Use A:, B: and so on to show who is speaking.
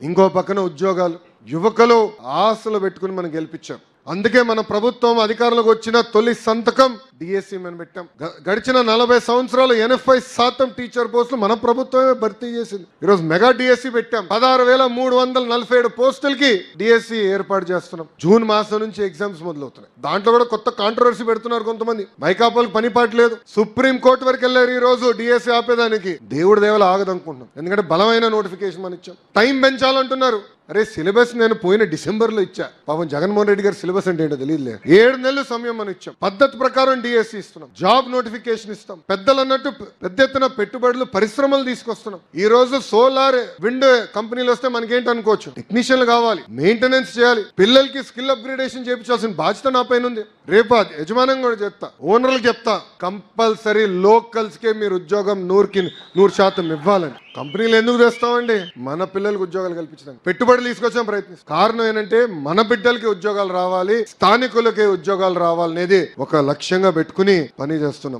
A: ఇంకో పక్కన ఉద్యోగాలు, యువకులు ఆశలు పెట్టుకుని మనం గెలిపించాం. అందుకే మన ప్రభుత్వం అధికారంలోకి వచ్చిన తొలి సంతకం డిఎస్సి మనం పెట్టాం. గడిచిన 40 సంవత్సరాలు 80% టీచర్ పోస్టులు మన ప్రభుత్వమే భర్తీ చేసింది. ఈరోజు మెగా డిఎస్సి పెట్టాం. 16,347 పోస్టులకి డిఎస్సి ఏర్పాటు చేస్తున్నాం. జూన్ మాసం నుంచి ఎగ్జామ్స్ మొదలవుతున్నాయి. దాంట్లో కూడా కొత్త కాంట్రవర్సీ పెడుతున్నారు కొంతమంది. మైకాపాలకు పని పాట లేదు, సుప్రీం కోర్టు వరకు వెళ్ళారు. ఈ రోజు డిఎస్సి ఆపేదానికి దేవుడి దేవల ఆగదనుకుంటున్నాం. ఎందుకంటే బలమైన నోటిఫికేషన్ మనం ఇచ్చాం. టైం పెంచాలంటున్నారు. అరే సిలబస్ నేను పోయిన డిసెంబర్లో ఇచ్చా. పాపం జగన్మోహన్ రెడ్డి గారు సిలబస్ అంటే ఏంటో తెలియదులే. 7 నెలలు సమయం మనం ఇచ్చాం. పద్ధతి ప్రకారం డిఎస్సి ఇస్తున్నాం. జాబ్ నోటిఫికేషన్ ఇస్తాం. పెద్దలు అన్నట్టు పెద్ద ఎత్తున పెట్టుబడులు, పరిశ్రమలు తీసుకొస్తున్నాం. ఈ రోజు సోలార్, విండ్ కంపెనీలు వస్తే మనకేంటి అనుకోవచ్చు, టెక్నీషియన్లు కావాలి, మెయింటెనెన్స్ చేయాలి, పిల్లలకి స్కిల్ అప్గ్రేడేషన్ చేయించాల్సిన బాధ్యత నా పైన ఉంది. రేపు యజమానం కూడా చెప్తా, ఓనర్లకు చెప్తా, కంపల్సరీ లోకల్స్ కే మీరు ఉద్యోగం 100% ఇవ్వాలని. కంపెనీలు ఎందుకు తెస్తామండి? మన పిల్లలకు ఉద్యోగాలు కల్పించడానికి పెట్టుబడులు తీసుకొచ్చాం, ప్రయత్నిస్తాం. కారణం ఏంటంటే మన బిడ్డలకి ఉద్యోగాలు రావాలి, స్థానికులకి ఉద్యోగాలు రావాలనేది ఒక లక్ష్యంగా పెట్టుకుని పని చేస్తున్నాం.